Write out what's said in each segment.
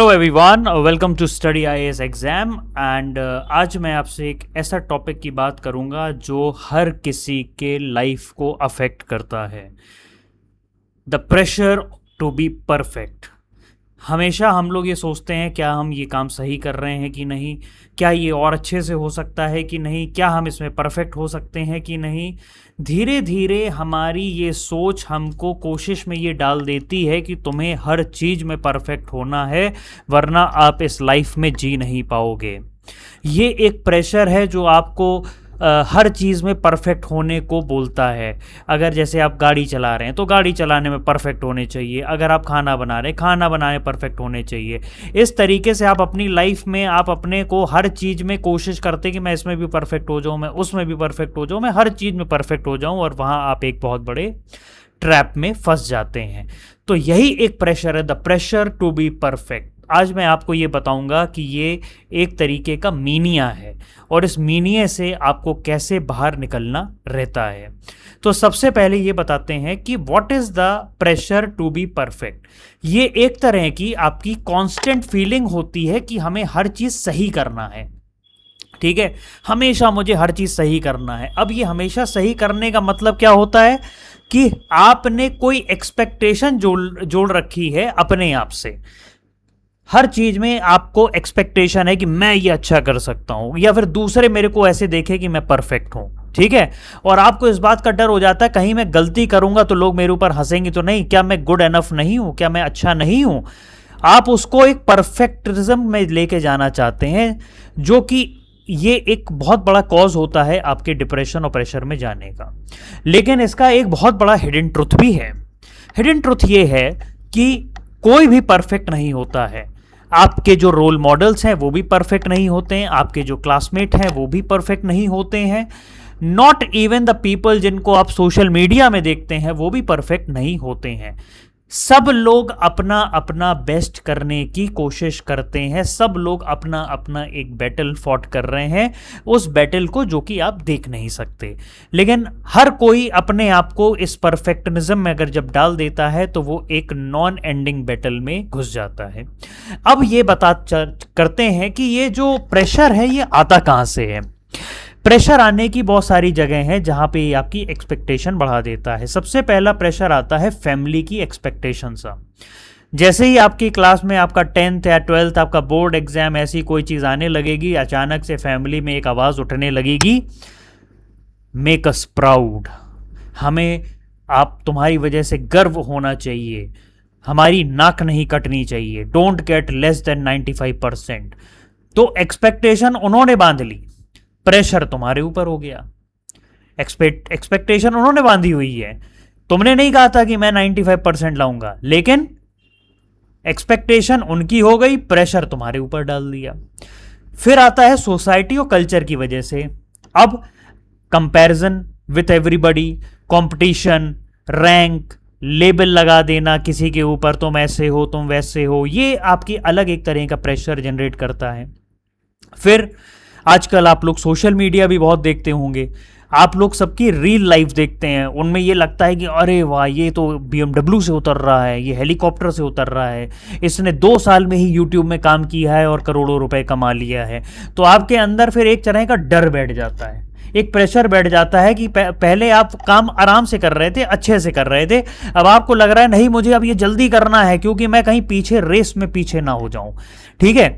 Hello everyone, welcome to study IAS exam. And आज मैं आपसे एक ऐसा टॉपिक की बात करूंगा जो हर किसी के लाइफ को अफेक्ट करता है। The pressure to be perfect. हमेशा हम लोग ये सोचते हैं, क्या हम ये काम सही कर रहे हैं कि नहीं, क्या ये और अच्छे से हो सकता है कि नहीं, क्या हम इसमें परफेक्ट हो सकते हैं कि नहीं। धीरे धीरे हमारी ये सोच हमको कोशिश में ये डाल देती है कि तुम्हें हर चीज़ में परफेक्ट होना है, वरना आप इस लाइफ में जी नहीं पाओगे। ये एक प्रेशर है जो आपको हर चीज़ में परफेक्ट होने को बोलता है। अगर जैसे आप गाड़ी चला रहे हैं तो गाड़ी चलाने में परफेक्ट होने चाहिए, अगर आप खाना बना रहे हैं खाना बनाने में परफेक्ट होने चाहिए। इस तरीके से आप अपनी लाइफ में आप अपने को हर चीज़ में कोशिश करते हैं कि मैं इसमें भी परफेक्ट हो जाऊँ, मैं उसमें भी परफेक्ट हो जाऊँ, मैं हर चीज़ में परफेक्ट हो जाऊँ, और वहाँ आप एक बहुत बड़े ट्रैप में फंस जाते हैं। तो यही एक प्रेशर है, the pressure to be perfect. आज मैं आपको ये बताऊंगा कि ये एक तरीके का मीनिया है और इस मीनिया से आपको कैसे बाहर निकलना रहता है। तो सबसे पहले ये बताते हैं कि what is the pressure to be perfect. ये एक तरह की आपकी कांस्टेंट फीलिंग होती है कि हमें हर चीज़ सही करना है। ठीक है, हमेशा मुझे हर चीज़ सही करना है। अब ये हमेशा सही करने का मतलब क्या होता है कि आपने कोई एक्सपेक्टेशन जोड़ रखी है अपने आप से। हर चीज में आपको एक्सपेक्टेशन है कि मैं ये अच्छा कर सकता हूं, या फिर दूसरे मेरे को ऐसे देखे कि मैं परफेक्ट हूं। ठीक है, और आपको इस बात का डर हो जाता है कहीं मैं गलती करूंगा तो लोग मेरे ऊपर हंसेंगे तो नहीं, क्या मैं गुड एनफ नहीं हूं, क्या मैं अच्छा नहीं हूं। आप उसको एक परफेक्टिज्म में लेके जाना चाहते हैं, जो कि ये एक बहुत बड़ा कॉज होता है आपके डिप्रेशन और प्रेशर में जाने का। लेकिन इसका एक बहुत बड़ा हिडन ट्रुथ भी है। हिडन ट्रुथ ये है कि कोई भी परफेक्ट नहीं होता है। आपके जो रोल मॉडल्स हैं वो भी परफेक्ट नहीं होते हैं, आपके जो क्लासमेट हैं वो भी परफेक्ट नहीं होते हैं, नॉट इवन द पीपल जिनको आप सोशल मीडिया में देखते हैं वो भी परफेक्ट नहीं होते हैं। सब लोग अपना अपना बेस्ट करने की कोशिश करते हैं, सब लोग अपना अपना एक बैटल फॉट कर रहे हैं, उस बैटल को जो कि आप देख नहीं सकते। लेकिन हर कोई अपने आप को इस परफेक्शनिज्म में अगर जब डाल देता है तो वो एक नॉन एंडिंग बैटल में घुस जाता है। अब ये करते हैं कि ये जो प्रेशर है ये आता कहाँ से है। प्रेशर आने की बहुत सारी जगह हैं जहाँ पे ये आपकी एक्सपेक्टेशन बढ़ा देता है। सबसे पहला प्रेशर आता है फैमिली की एक्सपेक्टेशन सा। जैसे ही आपकी क्लास में आपका 10th या 12th आपका बोर्ड एग्जाम ऐसी कोई चीज़ आने लगेगी, अचानक से फैमिली में एक आवाज़ उठने लगेगी, मेक अस प्राउड, हमें आप तुम्हारी वजह से गर्व होना चाहिए, हमारी नाक नहीं कटनी चाहिए, डोंट गेट लेस देन 95%। तो एक्सपेक्टेशन उन्होंने बांध ली, प्रेशर तुम्हारे ऊपर हो गया। एक्सपेक्टेशन उन्होंने बांधी हुई है, तुमने नहीं कहा था कि मैं 95% लाऊंगा, लेकिन एक्सपेक्टेशन उनकी हो गई, प्रेशर तुम्हारे ऊपर डाल दिया। फिर आता है सोसाइटी और कल्चर की वजह से। अब comparison with everybody, competition, rank, label लगा देना किसी के ऊपर, तुम ऐसे हो तुम वैसे हो, ये आपकी अलग एक तरह का प्रेशर जनरेट करता है। फिर आजकल आप लोग सोशल मीडिया भी बहुत देखते होंगे, आप लोग सबकी रील लाइफ देखते हैं, उनमें ये लगता है कि अरे वाह ये तो BMW से उतर रहा है, ये हेलीकॉप्टर से उतर रहा है, इसने 2 साल में ही यूट्यूब में काम किया है और करोड़ों रुपए कमा लिया है। तो आपके अंदर फिर एक तरह का डर बैठ जाता है, एक प्रेशर बैठ जाता है कि पहले आप काम आराम से कर रहे थे, अच्छे से कर रहे थे, अब आपको लग रहा है नहीं मुझे अब ये जल्दी करना है क्योंकि मैं कहीं पीछे रेस में पीछे ना हो जाऊं। ठीक है,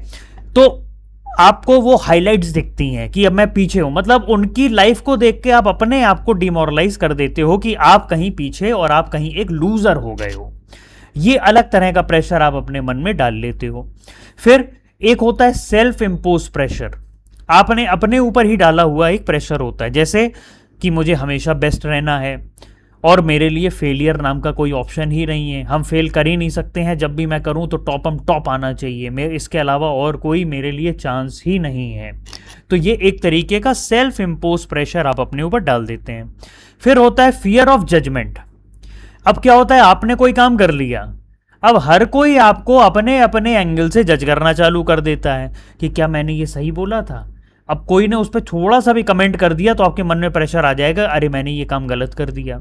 तो आपको वो हाइलाइट्स दिखती हैं कि अब मैं पीछे हूं, मतलब उनकी लाइफ को देख के आप अपने आप को डिमोरलाइज कर देते हो कि आप कहीं पीछे और आप कहीं एक लूजर हो गए हो। ये अलग तरह का प्रेशर आप अपने मन में डाल लेते हो। फिर एक होता है सेल्फ इम्पोज प्रेशर, आपने अपने ऊपर ही डाला हुआ एक प्रेशर होता है, जैसे कि मुझे हमेशा बेस्ट रहना है और मेरे लिए फेलियर नाम का कोई ऑप्शन ही नहीं है, हम फेल कर ही नहीं सकते हैं, जब भी मैं करूं तो टॉप आना चाहिए, मेरे इसके अलावा और कोई मेरे लिए चांस ही नहीं है। तो ये एक तरीके का सेल्फ इम्पोज प्रेशर आप अपने ऊपर डाल देते हैं। फिर होता है फियर ऑफ जजमेंट। अब क्या होता है, आपने कोई काम कर लिया, अब हर कोई आपको अपने अपने एंगल से जज करना चालू कर देता है कि क्या मैंने ये सही बोला था। अब कोई ने उस पर थोड़ा सा भी कमेंट कर दिया तो आपके मन में प्रेशर आ जाएगा, अरे मैंने ये काम गलत कर दिया।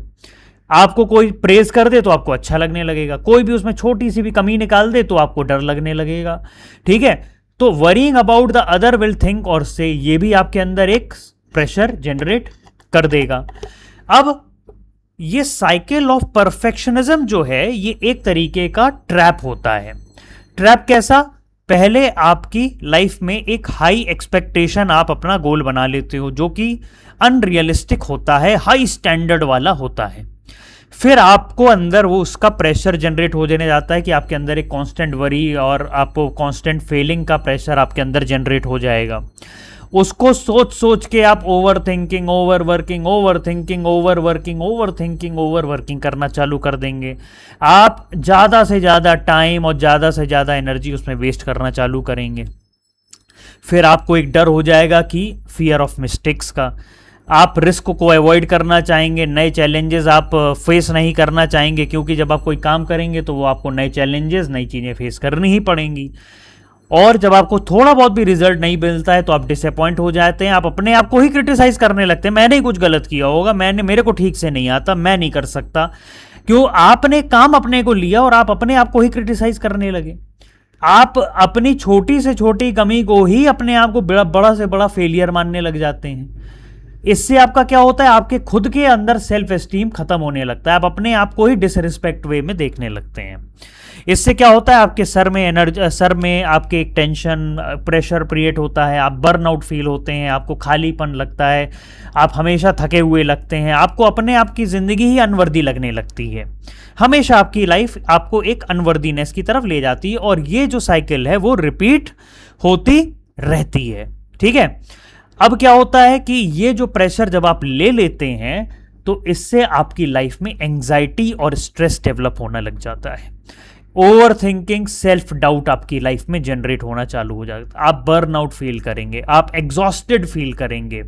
आपको कोई प्रेज कर दे तो आपको अच्छा लगने लगेगा, कोई भी उसमें छोटी सी भी कमी निकाल दे तो आपको डर लगने लगेगा। ठीक है, तो worrying about the other will think or say, ये भी आपके अंदर एक प्रेशर जनरेट कर देगा। अब ये साइकिल ऑफ परफेक्शनिज्म जो है ये एक तरीके का ट्रैप होता है। ट्रैप कैसा? पहले आपकी लाइफ में एक हाई एक्सपेक्टेशन आप अपना गोल बना लेते हो जो कि अनरियलिस्टिक होता है, हाई स्टैंडर्ड वाला होता है। फिर आपको अंदर वो उसका प्रेशर जनरेट हो जाने जाता है कि आपके अंदर एक कांस्टेंट वरी और आपको कांस्टेंट फेलिंग का प्रेशर आपके अंदर जनरेट हो जाएगा। उसको सोच सोच के आप over thinking, over working, over thinking, over working, over thinking, over working करना चालू कर देंगे। आप ज़्यादा से ज़्यादा टाइम और ज़्यादा से ज़्यादा एनर्जी उसमें वेस्ट करना चालू करेंगे। फिर आपको एक डर हो जाएगा कि फियर ऑफ मिस्टेक्स का, आप रिस्क को अवॉइड करना चाहेंगे, नए चैलेंजेस आप फेस नहीं करना चाहेंगे, क्योंकि जब आप कोई काम करेंगे तो वो आपको नए चैलेंजेस, नई चीज़ें फेस करनी ही पड़ेंगी। और जब आपको थोड़ा बहुत भी रिजल्ट नहीं मिलता है तो आप डिसअपॉइंट हो जाते हैं, आप अपने आप को ही क्रिटिसाइज करने लगते हैं, मैंने ही कुछ गलत किया होगा, मेरे को ठीक से नहीं आता, मैं नहीं कर सकता। क्यों? आपने काम अपने को लिया और आप अपने आप को ही क्रिटिसाइज करने लगे। आप अपनी छोटी से छोटी कमी को ही अपने आप को बड़ा से बड़ा फेलियर मानने लग जाते हैं। इससे आपका क्या होता है? आपके खुद के अंदर सेल्फ एस्टीम खत्म होने लगता है, आप अपने आप को ही डिसरिस्पेक्ट वे में देखने लगते हैं। इससे क्या होता है? आपके सर में आपके एक टेंशन, प्रेशर क्रिएट होता है, आप बर्नआउट फील होते हैं, आपको खालीपन लगता है, आप हमेशा थके हुए लगते हैं, आपको अपने आप की ज़िंदगी ही अनवर्दी लगने लगती है। हमेशा आपकी लाइफ आपको एक अनवर्दीनेस की तरफ ले जाती है और ये जो साइकिल है वो रिपीट होती रहती है। ठीक है, अब क्या होता है कि ये जो प्रेशर जब आप ले लेते हैं तो इससे आपकी लाइफ में एंजाइटी और स्ट्रेस डेवलप होना लग जाता है। ओवर थिंकिंग, सेल्फ डाउट आपकी लाइफ में जनरेट होना चालू हो जाता है। आप बर्नआउट फील करेंगे, आप एग्जॉस्टेड फील करेंगे,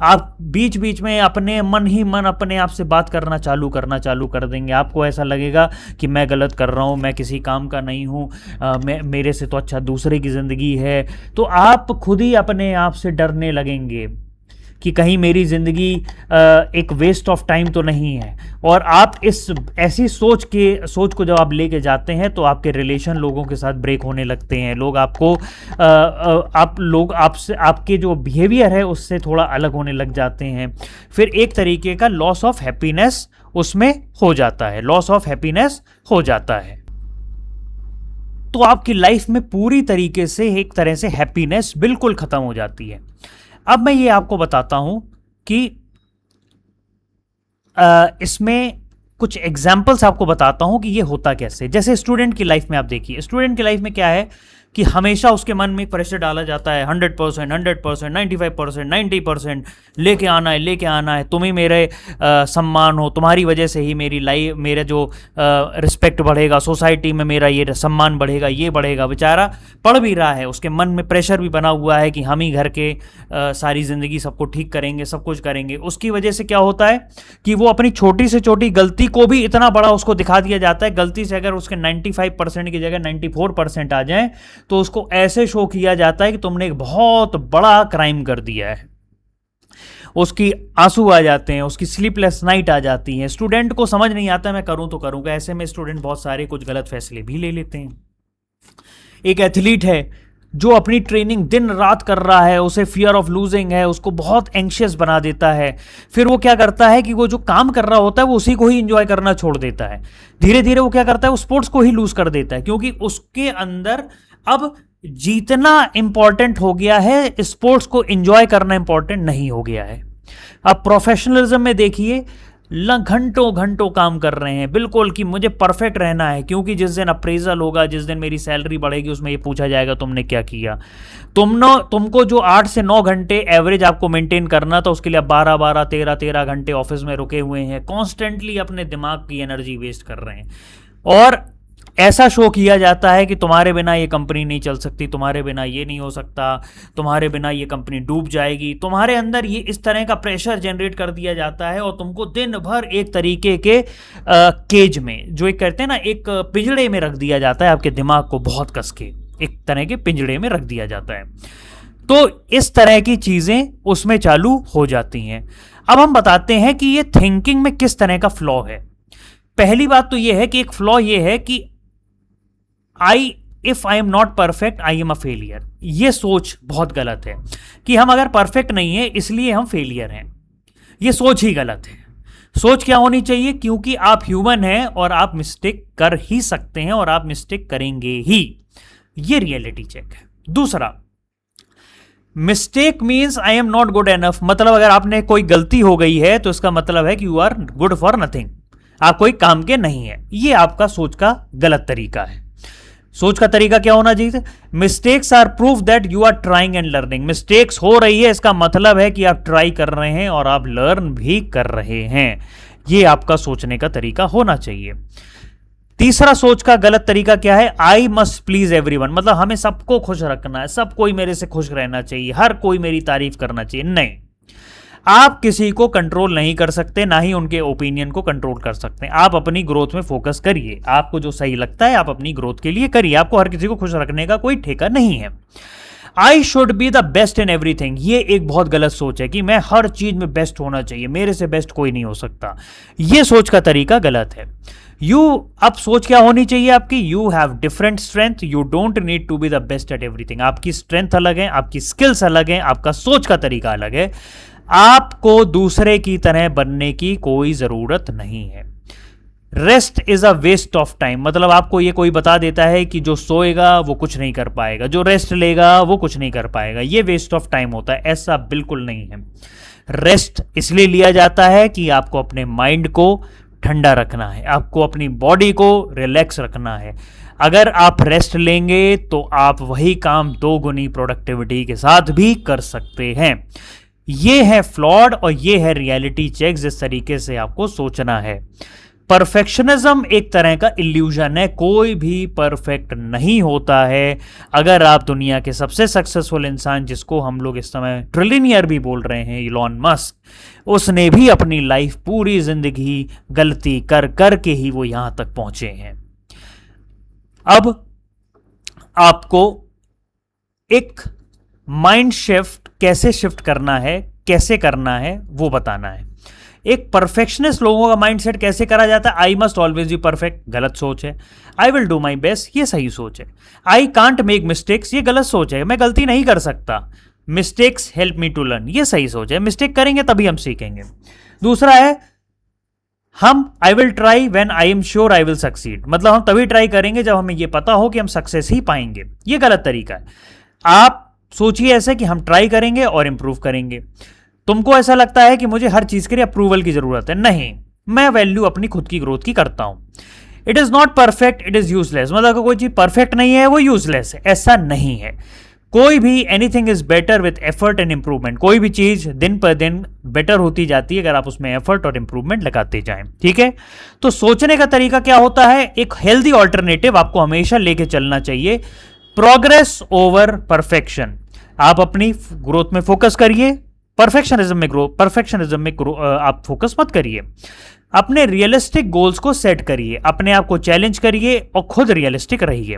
आप बीच बीच में अपने मन ही मन अपने आप से बात करना चालू कर देंगे। आपको ऐसा लगेगा कि मैं गलत कर रहा हूँ, मैं किसी काम का नहीं हूँ, मेरे से तो अच्छा दूसरे की ज़िंदगी है। तो आप खुद ही अपने आप से डरने लगेंगे कि कहीं मेरी ज़िंदगी एक वेस्ट ऑफ टाइम तो नहीं है। और आप इस ऐसी सोच को जब आप लेके जाते हैं तो आपके रिलेशन लोगों के साथ ब्रेक होने लगते हैं। लोग आपको आपसे, आपके जो बिहेवियर है उससे थोड़ा अलग होने लग जाते हैं। फिर एक तरीके का लॉस ऑफ हैप्पीनेस उसमें हो जाता है, लॉस ऑफ हैप्पीनेस हो जाता है। तो आपकी लाइफ में पूरी तरीके से एक तरह से हैप्पीनेस बिल्कुल ख़त्म हो जाती है। अब मैं ये आपको बताता हूं कि इसमें कुछ एग्जाम्पल्स आपको बताता हूं कि ये होता कैसे। जैसे स्टूडेंट की लाइफ में आप देखिए, स्टूडेंट की लाइफ में क्या है कि हमेशा उसके मन में प्रेशर डाला जाता है 100%, 100%, 95%, 90% लेके आना है, तुम ही मेरे सम्मान हो, तुम्हारी वजह से ही मेरी लाइफ, मेरा जो रिस्पेक्ट बढ़ेगा सोसाइटी में, मेरा ये सम्मान बढ़ेगा, ये बढ़ेगा। बेचारा पढ़ भी रहा है, उसके मन में प्रेशर भी बना हुआ है कि हम ही घर के सारी ज़िंदगी सबको ठीक करेंगे, सब कुछ करेंगे। उसकी वजह से क्या होता है कि वो अपनी छोटी से छोटी गलती को भी इतना बड़ा उसको दिखा दिया जाता है। गलती से अगर उसके 95% की जगह 94% आ जाए तो उसको ऐसे शो किया जाता है कि तुमने एक बहुत बड़ा क्राइम कर दिया है। उसकी आंसू आ जाते हैं, उसकी स्लीपलेस नाइट आ जाती है। स्टूडेंट को समझ नहीं आता मैं करूं तो करूंगा, ऐसे में स्टूडेंट बहुत सारे कुछ गलत फैसले भी ले लेते हैं। एक एथलीट है जो अपनी ट्रेनिंग दिन रात कर रहा है, उसे फियर ऑफ लूजिंग है, उसको बहुत एंशियस बना देता है। फिर वो क्या करता है कि वो जो काम कर रहा होता है वो उसी को ही इंजॉय करना छोड़ देता है। धीरे धीरे वो क्या करता है, वो स्पोर्ट्स को ही लूज कर देता है, क्योंकि उसके अंदर अब जीतना इंपॉर्टेंट हो गया है, स्पोर्ट्स को एंजॉय करना इंपॉर्टेंट नहीं हो गया है। अब प्रोफेशनलिज्म में देखिए, घंटों घंटों काम कर रहे हैं बिल्कुल कि मुझे परफेक्ट रहना है, क्योंकि जिस दिन अप्रेजल होगा, जिस दिन मेरी सैलरी बढ़ेगी, उसमें ये पूछा जाएगा तुमने क्या किया। तुमको जो 8 से 9 घंटे एवरेज आपको मेंटेन करना था, उसके लिए 12-12, 13-13 घंटे ऑफिस में रुके हुए हैं, कॉन्स्टेंटली अपने दिमाग की एनर्जी वेस्ट कर रहे हैं। और ऐसा शो किया जाता है कि तुम्हारे बिना ये कंपनी नहीं चल सकती, तुम्हारे बिना ये नहीं हो सकता, तुम्हारे बिना ये कंपनी डूब जाएगी। तुम्हारे अंदर ये इस तरह का प्रेशर जनरेट कर दिया जाता है और तुमको दिन भर एक तरीके के केज में, जो एक कहते हैं ना, एक पिंजड़े में रख दिया जाता है। आपके दिमाग को बहुत कस के एक तरह के पिंजड़े में रख दिया जाता है। तो इस तरह की चीज़ें उसमें चालू हो जाती हैं। अब हम बताते हैं कि ये थिंकिंग में किस तरह का फ्लॉ है। पहली बात तो यह है कि एक फ्लॉ यह है कि if I am not perfect I am a failure. यह सोच बहुत गलत है कि हम अगर परफेक्ट नहीं है इसलिए हम फेलियर हैं। यह सोच ही गलत है। सोच क्या होनी चाहिए, क्योंकि आप ह्यूमन हैं और आप मिस्टेक कर ही सकते हैं और आप मिस्टेक करेंगे ही। यह रियलिटी चेक है। दूसरा, mistake means I am not good enough. मतलब अगर आपने कोई गलती हो गई है तो इसका मतलब है कि you are good for nothing, आप कोई काम के नहीं है। ये आपका सोच का गलत तरीका है। सोच का तरीका क्या होना चाहिए? Mistakes are proof that you are trying and learning. Mistakes हो रही है इसका मतलब है कि आप ट्राई कर रहे हैं और आप लर्न भी कर रहे हैं। ये आपका सोचने का तरीका होना चाहिए। तीसरा सोच का गलत तरीका क्या है? I must please everyone. मतलब हमें सबको खुश रखना है, सब कोई मेरे से खुश रहना चाहिए, हर कोई मेरी तारीफ करना चाहिए। नहीं, आप किसी को कंट्रोल नहीं कर सकते, ना ही उनके ओपिनियन को कंट्रोल कर सकते हैं। आप अपनी ग्रोथ में फोकस करिए। आपको जो सही लगता है आप अपनी ग्रोथ के लिए करिए। आपको हर किसी को खुश रखने का कोई ठेका नहीं है। I should be the best in everything. ये एक बहुत गलत सोच है कि मैं हर चीज में बेस्ट होना चाहिए, मेरे से बेस्ट कोई नहीं हो सकता। यह सोच का तरीका गलत है। अब सोच क्या होनी चाहिए आपकी? You have different strength, you don't need to be the best at everything. आपकी स्ट्रेंथ अलग है, आपकी स्किल्स अलग है, आपका सोच का तरीका अलग है। आपको दूसरे की तरह बनने की कोई जरूरत नहीं है। Rest is a waste of time. मतलब आपको ये कोई बता देता है कि जो सोएगा वो कुछ नहीं कर पाएगा, जो रेस्ट लेगा वो कुछ नहीं कर पाएगा, ये वेस्ट ऑफ टाइम होता है। ऐसा बिल्कुल नहीं है। रेस्ट इसलिए लिया जाता है कि आपको अपने माइंड को ठंडा रखना है, आपको अपनी बॉडी को रिलैक्स रखना है। अगर आप रेस्ट लेंगे तो आप वही काम 2 गुनी प्रोडक्टिविटी के साथ भी कर सकते हैं। ये है फ्लॉड और ये है रियलिटी चेक जिस तरीके से आपको सोचना है। परफेक्शनिज्म एक तरह का इल्यूजन है। कोई भी परफेक्ट नहीं होता है। अगर आप दुनिया के सबसे सक्सेसफुल इंसान, जिसको हम लोग इस समय ट्रिलियनियर भी बोल रहे हैं, इलॉन मस्क, उसने भी अपनी लाइफ पूरी जिंदगी गलती कर करके ही वो यहां तक पहुंचे हैं। अब आपको एक माइंड शिफ्ट कैसे शिफ्ट करना है, कैसे करना है, वो बताना है। एक परफेक्शनिस्ट लोगों का माइंडसेट कैसे करा जाता है? I must always be perfect, गलत सोच है। I will do my best, ये सही सोच है। आई कांट मेक मिस्टेक्स, ये गलत सोच है, मैं गलती नहीं कर सकता। Mistakes help me to learn, ये सही सोच है। मिस्टेक करेंगे तभी हम सीखेंगे। दूसरा है I will try when I am sure I will succeed. मतलब हम तभी ट्राई करेंगे जब हमें ये पता हो कि हम सक्सेस ही पाएंगे। ये गलत तरीका है। आप सोचिए ऐसे कि हम ट्राई करेंगे और इंप्रूव करेंगे। तुमको ऐसा लगता है कि मुझे हर चीज के लिए अप्रूवल की जरूरत है। नहीं, मैं वैल्यू अपनी खुद की ग्रोथ की करता हूं। It is not perfect, it is useless. मतलब अगर कोई चीज परफेक्ट नहीं है वो यूजलेस है, ऐसा नहीं है। कोई भी anything is better with effort and improvement. कोई भी चीज दिन पर दिन बेटर होती जाती है अगर आप उसमें एफर्ट और इंप्रूवमेंट लगाते जाएं। ठीक है, तो सोचने का तरीका क्या होता है? एक हेल्दी ऑल्टरनेटिव आपको हमेशा लेके चलना चाहिए। Progress over perfection. आप अपनी ग्रोथ में फोकस करिए, परफेक्शनिज्म में आप फोकस मत करिए। अपने रियलिस्टिक गोल्स को सेट करिए, अपने आप को चैलेंज करिए और खुद रियलिस्टिक रहिए।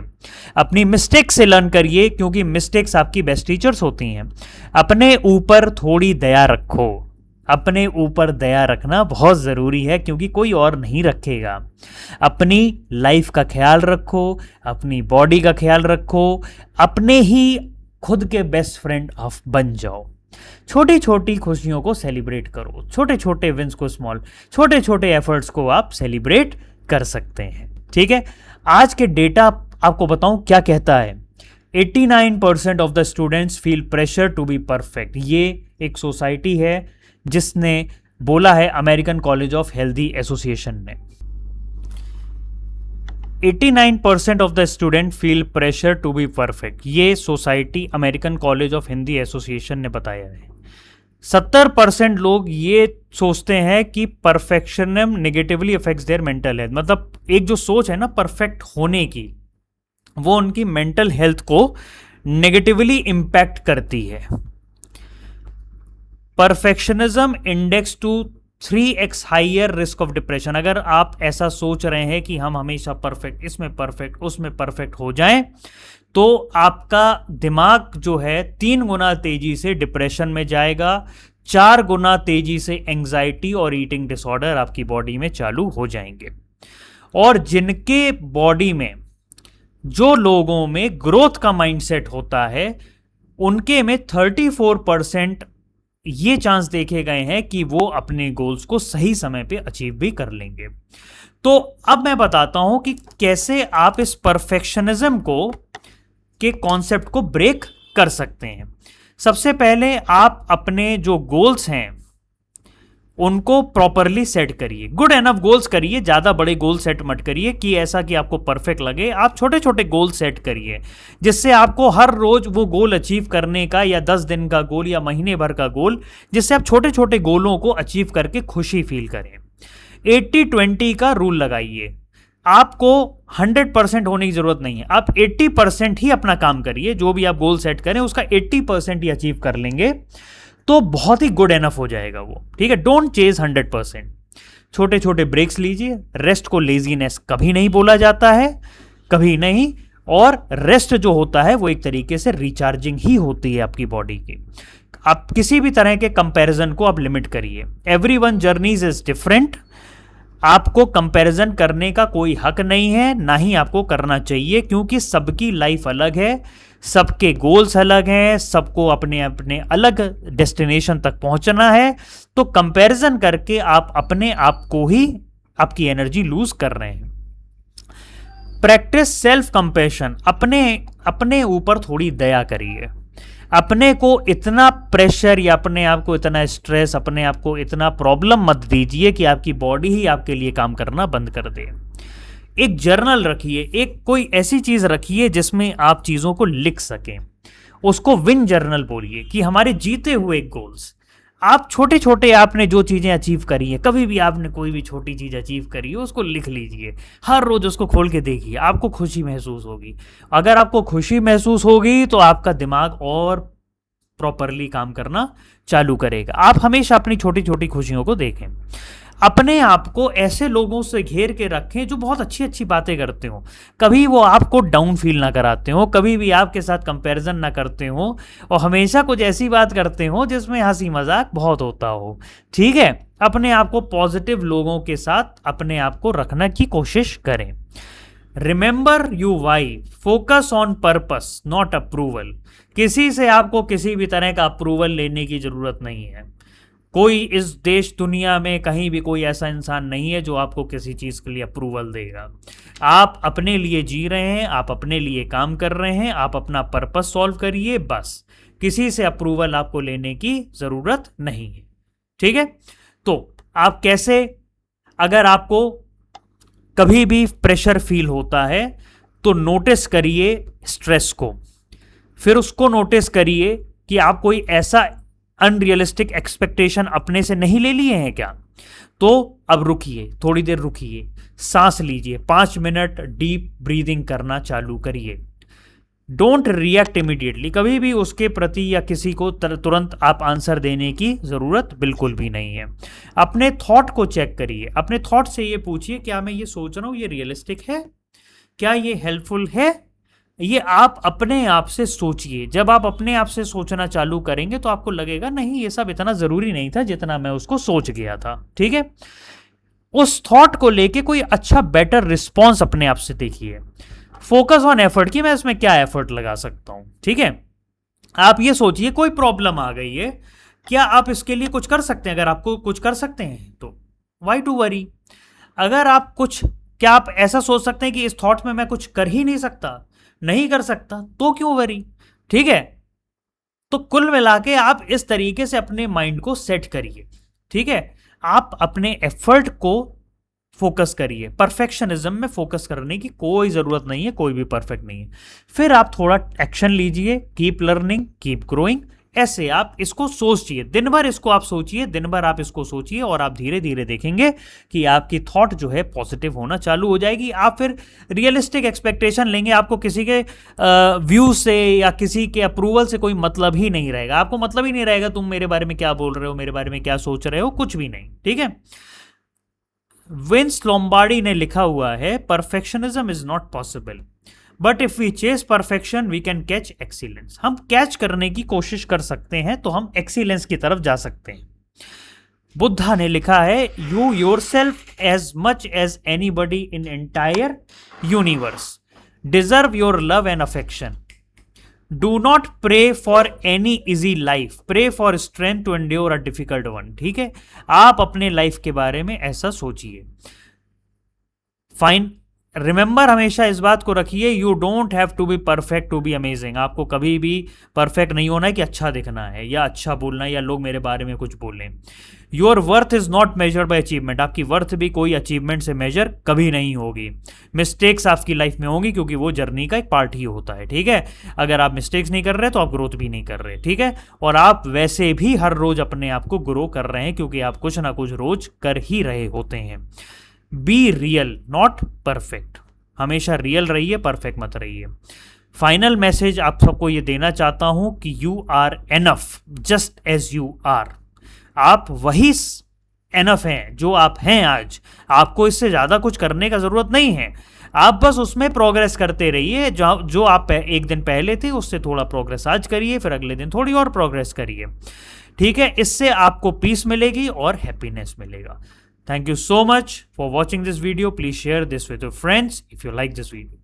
अपनी मिस्टेक से लर्न करिए, क्योंकि मिस्टेक्स आपकी बेस्ट टीचर्स होती हैं। अपने ऊपर थोड़ी दया रखो। अपने ऊपर दया रखना बहुत जरूरी है, क्योंकि कोई और नहीं रखेगा। अपनी लाइफ का ख्याल रखो, अपनी बॉडी का ख्याल रखो, अपने ही खुद के बेस्ट फ्रेंड आप बन जाओ। छोटी छोटी खुशियों को सेलिब्रेट करो, छोटे छोटे विंस को छोटे छोटे एफर्ट्स को आप सेलिब्रेट कर सकते हैं। ठीक है, आज के डेटा आपको बताऊं क्या कहता है। 89% of the students feel pressure to be perfect. ये एक सोसाइटी है जिसने बोला है, American college of healthy association ने। 89% of the student feel pressure to be perfect. ये society American college of Hindi association ने बताया है। 70% लोग ये सोचते हैं कि perfectionism negatively affects their mental health. मतलब एक जो सोच है ना परफेक्ट होने की, वो उनकी मेंटल हेल्थ को नेगेटिवली इंपैक्ट करती है। Perfectionism index to 3x higher risk of depression. अगर आप ऐसा सोच रहे हैं कि हम हमेशा परफेक्ट, इसमें परफेक्ट, उसमें परफेक्ट हो जाएं, तो आपका दिमाग जो है 3 गुना तेजी से डिप्रेशन में जाएगा, 4 गुना तेजी से एंजाइटी और ईटिंग डिसऑर्डर आपकी बॉडी में चालू हो जाएंगे। और जिनके बॉडी में, जो लोगों में ग्रोथ का माइंडसेट होता है, उनके में 34% ये चांस देखे गए हैं कि वो अपने गोल्स को सही समय पे अचीव भी कर लेंगे। तो अब मैं बताता हूं कि कैसे आप इस परफेक्शनिज्म को के कॉन्सेप्ट को ब्रेक कर सकते हैं। सबसे पहले आप अपने जो गोल्स हैं उनको प्रॉपरली सेट करिए, गुड एनफ गोल्स करिए, ज्यादा बड़े गोल सेट मत करिए कि ऐसा कि आपको परफेक्ट लगे। आप छोटे छोटे गोल सेट करिए जिससे आपको हर रोज वो गोल अचीव करने का, या 10 दिन का गोल या महीने भर का गोल, जिससे आप छोटे छोटे गोलों को अचीव करके खुशी फील करें। 80-20 का रूल लगाइए। आपको 100% होने की जरूरत नहीं है, आप 80% ही अपना काम करिए। जो भी आप गोल सेट करें उसका 80% ही अचीव कर लेंगे तो बहुत ही गुड एनफ हो जाएगा वो, ठीक है। Don't chase 100%। छोटे छोटे ब्रेक्स लीजिए। रेस्ट को लेजीनेस कभी नहीं बोला जाता है, कभी नहीं। और रेस्ट जो होता है वो एक तरीके से रिचार्जिंग ही होती है आपकी बॉडी की। आप किसी भी तरह के कंपैरिजन को आप लिमिट करिए। Everyone journeys is different. आपको कंपैरिजन करने का कोई हक नहीं है, ना ही आपको करना चाहिए, क्योंकि सबकी लाइफ अलग है, सबके गोल्स अलग हैं, सबको अपने अपने अलग डेस्टिनेशन तक पहुंचना है। तो कंपैरिजन करके आप अपने आप को ही आपकी एनर्जी लूज कर रहे हैं। Practice self compassion. अपने ऊपर थोड़ी दया करिए। अपने को इतना प्रेशर या अपने आप को इतना स्ट्रेस, अपने आप को इतना प्रॉब्लम मत दीजिए कि आपकी बॉडी ही आपके लिए काम करना बंद कर दे। एक जर्नल रखिए, एक कोई ऐसी चीज रखिए जिसमें आप चीजों को लिख सकें। उसको विन जर्नल बोलिए कि हमारे जीते हुए गोल्स। आप छोटे छोटे आपने जो चीजें अचीव करी हैं, कभी भी आपने कोई भी छोटी चीज अचीव करी है उसको लिख लीजिए। हर रोज उसको खोल के देखिए, आपको खुशी महसूस होगी। अगर आपको खुशी महसूस होगी तो आपका दिमाग और प्रॉपरली काम करना चालू करेगा। आप हमेशा अपनी छोटी छोटी खुशियों को देखें। अपने आप को ऐसे लोगों से घेर के रखें जो बहुत अच्छी अच्छी बातें करते हो। कभी वो आपको डाउन फील ना कराते हो, कभी भी आपके साथ कंपैरिजन ना करते हो, और हमेशा कुछ ऐसी बात करते हो जिसमें हंसी मजाक बहुत होता हो, ठीक है। अपने आप को पॉजिटिव लोगों के साथ अपने आप को रखने की कोशिश करें। Remember you why, focus on purpose not approval. किसी से आपको किसी भी तरह का अप्रूवल लेने की जरूरत नहीं है। कोई इस देश दुनिया में कहीं भी कोई ऐसा इंसान नहीं है जो आपको किसी चीज के लिए अप्रूवल देगा। आप अपने लिए जी रहे हैं, आप अपने लिए काम कर रहे हैं, आप अपना पर्पस सॉल्व करिए, बस। किसी से अप्रूवल आपको लेने की जरूरत नहीं है, ठीक है। तो आप कैसे, अगर आपको कभी भी प्रेशर फील होता है तो नोटिस करिए स्ट्रेस को, फिर उसको नोटिस करिए कि आप कोई ऐसा अनरियलिस्टिक एक्सपेक्टेशन अपने से नहीं ले लिए हैं क्या। तो अब रुकिए, थोड़ी देर रुकिए, सांस लीजिए, 5 मिनट डीप ब्रीदिंग करना चालू करिए। Don't react immediately. कभी भी उसके प्रति या किसी को तुरंत आप आंसर देने की जरूरत बिल्कुल भी नहीं है। अपने थॉट को चेक करिए। अपने थॉट से ये पूछिए, क्या मैं ये सोच रहा हूं ये रियलिस्टिक है, क्या ये हेल्पफुल है। ये आप अपने आप से सोचिए। जब आप अपने आप से सोचना चालू करेंगे तो आपको लगेगा नहीं ये सब इतना जरूरी नहीं था जितना मैं उसको सोच गया था, ठीक है। उस थॉट को लेके कोई अच्छा बेटर रिस्पॉन्स अपने आप से देखिए। फोकस ऑन एफर्ट कि मैं इसमें क्या एफर्ट लगा सकता हूं, ठीक है। आप ये सोचिए कोई प्रॉब्लम आ गई है, क्या आप इसके लिए कुछ कर सकते हैं। अगर आपको कुछ कर सकते हैं तो वाई टू वरी। अगर आप कुछ, क्या आप ऐसा सोच सकते हैं कि इस थॉट में मैं कुछ कर ही नहीं सकता, नहीं कर सकता, तो क्यों वरी, ठीक है। तो कुल मिला के आप इस तरीके से अपने माइंड को सेट करिए, ठीक है। आप अपने एफर्ट को फोकस करिए। परफेक्शनिज्म में फोकस करने की कोई जरूरत नहीं है, कोई भी परफेक्ट नहीं है। फिर आप थोड़ा एक्शन लीजिए, कीप लर्निंग, कीप ग्रोइंग। ऐसे आप इसको सोचिए, दिन भर इसको आप सोचिए, दिन भर आप इसको सोचिए, और आप धीरे धीरे देखेंगे कि आपकी थॉट जो है पॉजिटिव होना चालू हो जाएगी। आप फिर रियलिस्टिक एक्सपेक्टेशन लेंगे, आपको किसी के व्यू से या किसी के अप्रूवल से कोई मतलब ही नहीं रहेगा। आपको मतलब ही नहीं रहेगा तुम मेरे बारे में क्या बोल रहे हो, मेरे बारे में क्या सोच रहे हो, कुछ भी नहीं, ठीक है। विंस लोम्बार्डी ने लिखा हुआ है, perfectionism is not possible, but if we chase perfection we can catch excellence. हम कैच करने की कोशिश कर सकते हैं तो हम एक्सीलेंस की तरफ जा सकते हैं। बुद्धा ने लिखा है, you yourself as much as anybody in entire universe deserve your love and affection. Do not pray for any easy life, pray for strength to endure a difficult one. ठीक है, आप अपने लाइफ के बारे में ऐसा सोचिए. Fine, remember हमेशा इस बात को रखिए, you don't have to be perfect to be amazing. आपको कभी भी परफेक्ट नहीं होना है कि अच्छा दिखना है या अच्छा बोलना है या लोग मेरे बारे में कुछ बोलें. Your worth is not measured by achievement. आपकी वर्थ भी कोई अचीवमेंट से मेजर कभी नहीं होगी. मिस्टेक्स आपकी लाइफ में होंगी क्योंकि वो जर्नी का एक पार्ट ही होता है. ठीक है, अगर आप मिस्टेक्स नहीं कर रहे तो आप ग्रोथ भी नहीं कर रहे. ठीक है, और आप वैसे भी हर रोज अपने आप को ग्रो कर रहे हैं क्योंकि आप कुछ ना कुछ रोज कर ही रहे होते हैं. Be real not perfect. हमेशा रियल रहिए, परफेक्ट मत रहिए. फाइनल मैसेज आप सबको ये देना चाहता हूं कि you are enough just as you are. आप वही एनफ हैं जो आप हैं आज. आपको इससे ज्यादा कुछ करने का जरूरत नहीं है. आप बस उसमें प्रोग्रेस करते रहिए. जो आप एक दिन पहले थे उससे थोड़ा प्रोग्रेस आज करिए, फिर अगले दिन थोड़ी और प्रोग्रेस करिए. ठीक है, इससे आपको पीस मिलेगी और हैप्पीनेस मिलेगा. Thank you so much for watching this video. Please share this with your friends if you like this video.